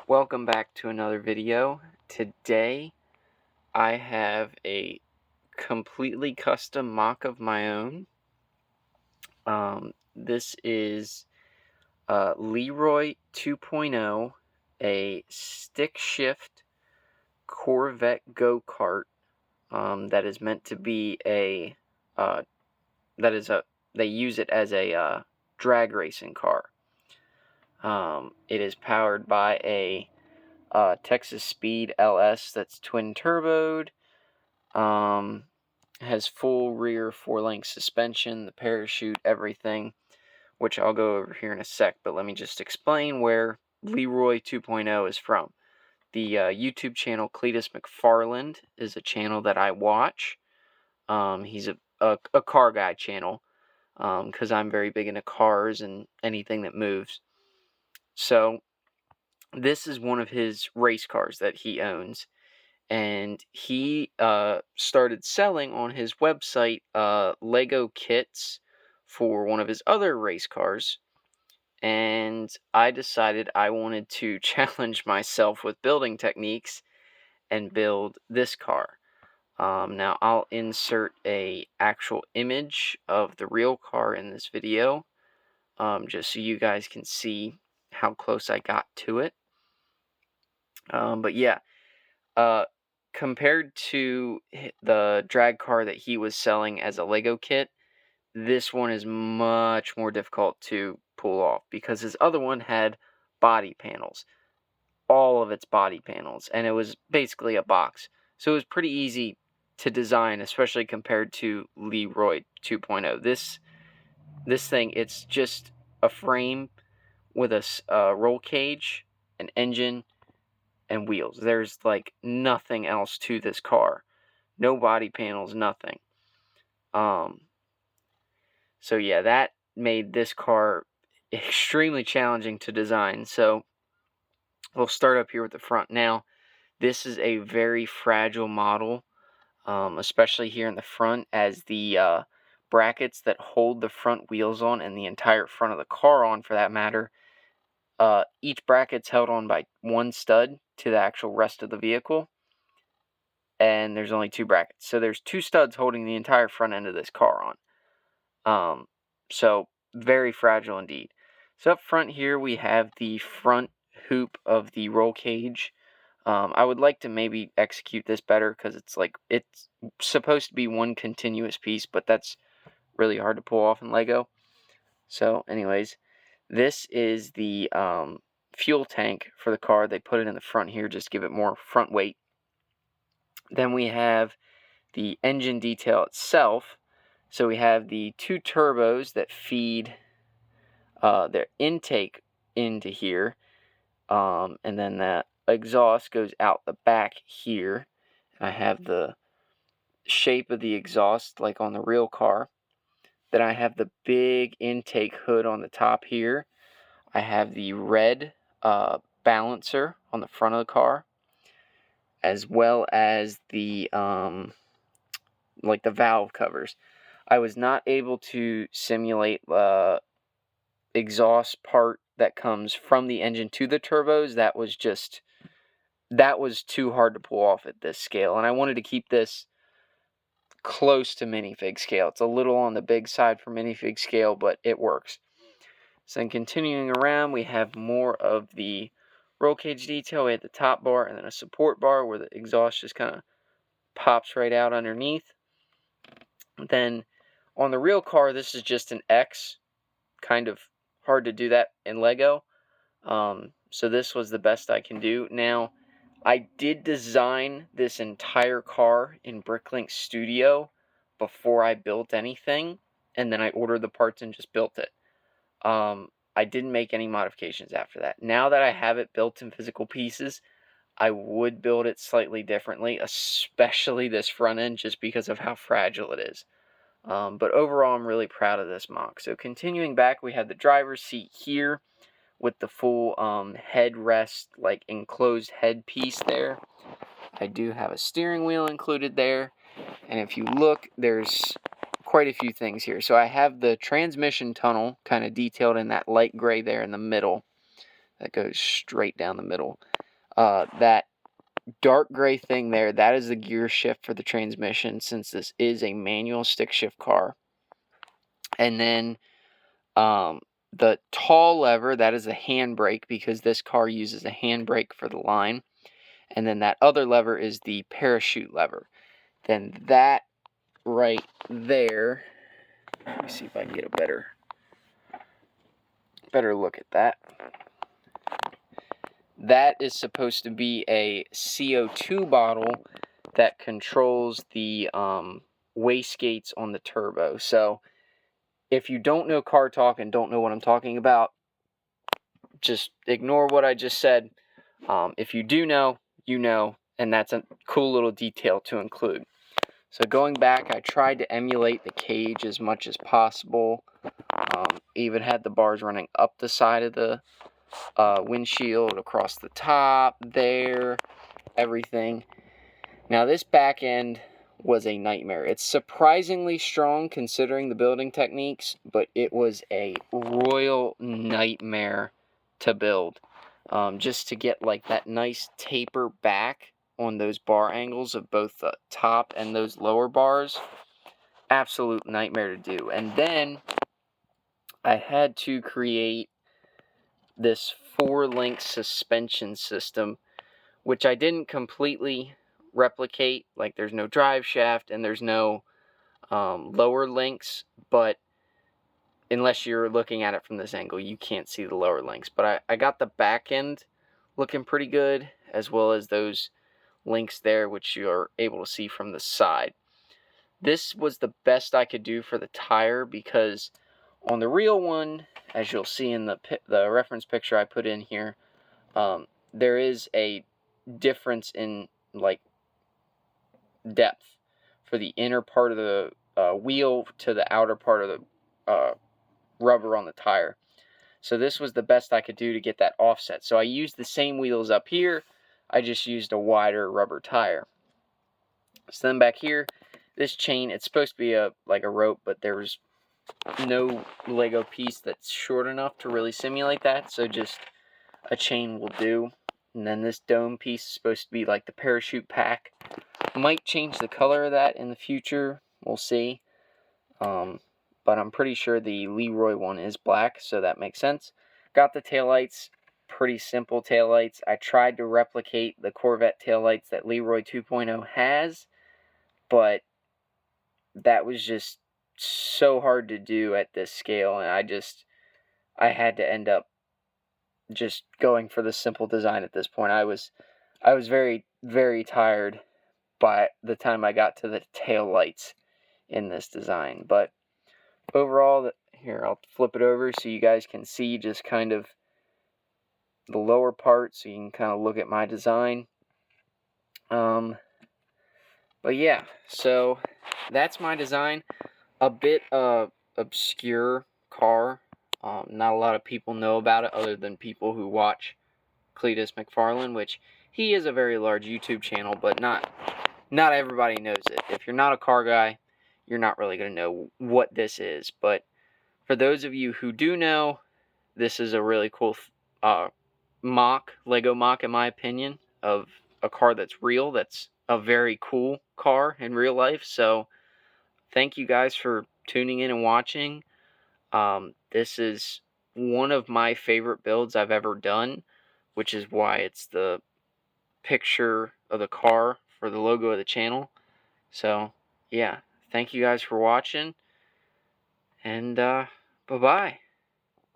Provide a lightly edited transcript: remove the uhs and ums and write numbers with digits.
Welcome back to another video. Today I have a completely custom MOC of my own. This is Leroy 2.0, a stick shift Corvette go-kart that is meant to be they use it as a drag racing car. It is powered by a Texas Speed LS that's twin turboed. Has full rear 4-link suspension, the parachute, everything, which I'll go over here in a sec, but let me just explain where Leroy 2.0 is from. The YouTube channel Cletus McFarland is a channel that I watch. He's a car guy channel, because I'm very big into cars and anything that moves. So this is one of his race cars that he owns, and he started selling on his website Lego kits for one of his other race cars, and I decided I wanted to challenge myself with building techniques and build this car. Now I'll insert a actual image of the real car in this video, just so you guys can see how close I got to it. But yeah, compared to the drag car that he was selling as a Lego kit, this one is much more difficult to pull off because his other one had body panels, all of its body panels, and it was basically a box. So it was pretty easy to design, especially compared to Leroy 2.0. This thing, it's just a frame with a roll cage, an engine, and wheels. There's like nothing else to this car. No body panels, nothing. So yeah, that made this car extremely challenging to design. So we'll start up here with the front. Now, this is a very fragile model, especially here in the front, as the brackets that hold the front wheels on and the entire front of the car on, for that matter, each bracket's held on by one stud to the actual rest of the vehicle, and there's only two brackets. So there's two studs holding the entire front end of this car on. So very fragile indeed. So up front here we have the front hoop of the roll cage. I would like to maybe execute this better because it's supposed to be one continuous piece, but that's really hard to pull off in Lego. So anyways, this is the fuel tank for the car. They put it in the front here just to give it more front weight. Then we have the engine detail itself. So we have the two turbos that feed their intake into here, and then the exhaust goes out the back here. I have the shape of the exhaust like on the real car. Then I have the big intake hood on the top here. I have the red balancer on the front of the car, as well as the the valve covers. I was not able to simulate the exhaust part that comes from the engine to the turbos. That was too hard to pull off at this scale, and I wanted to keep this close to minifig scale. It's a little on the big side for minifig scale, but it works. So then continuing around, we have more of the roll cage detail. We have the top bar and then a support bar where the exhaust just kind of pops right out underneath. Then on the real car, this is just an X. Kind of hard to do that in Lego. So this was the best I can do. Now, I did design this entire car in Bricklink Studio before I built anything, and then I ordered the parts and just built it. I didn't make any modifications after that. Now that I have it built in physical pieces, I would build it slightly differently, especially this front end, just because of how fragile it is. But overall, I'm really proud of this MOC. So continuing back, we have the driver's seat here with the full headrest, like enclosed head piece there. I do have a steering wheel included there. And if you look, there's quite a few things here. So I have the transmission tunnel kind of detailed in that light gray there in the middle. That goes straight down the middle. That dark gray thing there, that is the gear shift for the transmission, since this is a manual stick shift car. And then the tall lever, that is a handbrake, because this car uses a handbrake for the line. And then that other lever is the parachute lever. Then that right there, let me see if I can get a better look at that. That is supposed to be a CO2 bottle that controls the wastegates on the turbo. So if you don't know car talk and don't know what I'm talking about, just ignore what I just said. If you do know, you know, and that's a cool little detail to include. So going back, I tried to emulate the cage as much as possible. Even had the bars running up the side of the windshield, across the top, there, everything. Now this back end was a nightmare. It's surprisingly strong considering the building techniques, but it was a royal nightmare to build. Just to get like that nice taper back on those bar angles of both the top and those lower bars. Absolute nightmare to do. And then I had to create this 4-link suspension system, which I didn't completely replicate. Like, there's no drive shaft and there's no lower links, but unless you're looking at it from this angle, you can't see the lower links. But I got the back end looking pretty good, as well as those links there, which you're able to see from the side. This was the best I could do for the tire, because on the real one, as you'll see in the reference picture I put in here, there is a difference in like depth for the inner part of the wheel to the outer part of the rubber on the tire. So this was the best I could do to get that offset. So I used the same wheels up here, I just used a wider rubber tire. So then back here, this chain, it's supposed to be like a rope, but there's no Lego piece that's short enough to really simulate that, so just a chain will do. And then this dome piece is supposed to be like the parachute pack. Might change the color of that in the future, we'll see. But I'm pretty sure the Leroy one is black, so that makes sense. Got the taillights, pretty simple taillights. I tried to replicate the Corvette taillights that Leroy 2.0 has, but that was just so hard to do at this scale, and I had to end up just going for the simple design at this point. I was very, very tired by the time I got to the tail lights in this design. But overall, here, I'll flip it over so you guys can see just kind of the lower part, so you can kind of look at my design. But yeah, so that's my design. A bit obscure car. Not a lot of people know about it other than people who watch Cletus McFarlane, which he is a very large YouTube channel, but not everybody knows it. If you're not a car guy, you're not really going to know what this is. But for those of you who do know, this is a really cool Lego MOC, in my opinion, of a car that's real, that's a very cool car in real life. So thank you guys for tuning in and watching. This is one of my favorite builds I've ever done, which is why it's the picture of the car for the logo of the channel. So yeah, thank you guys for watching, and bye-bye.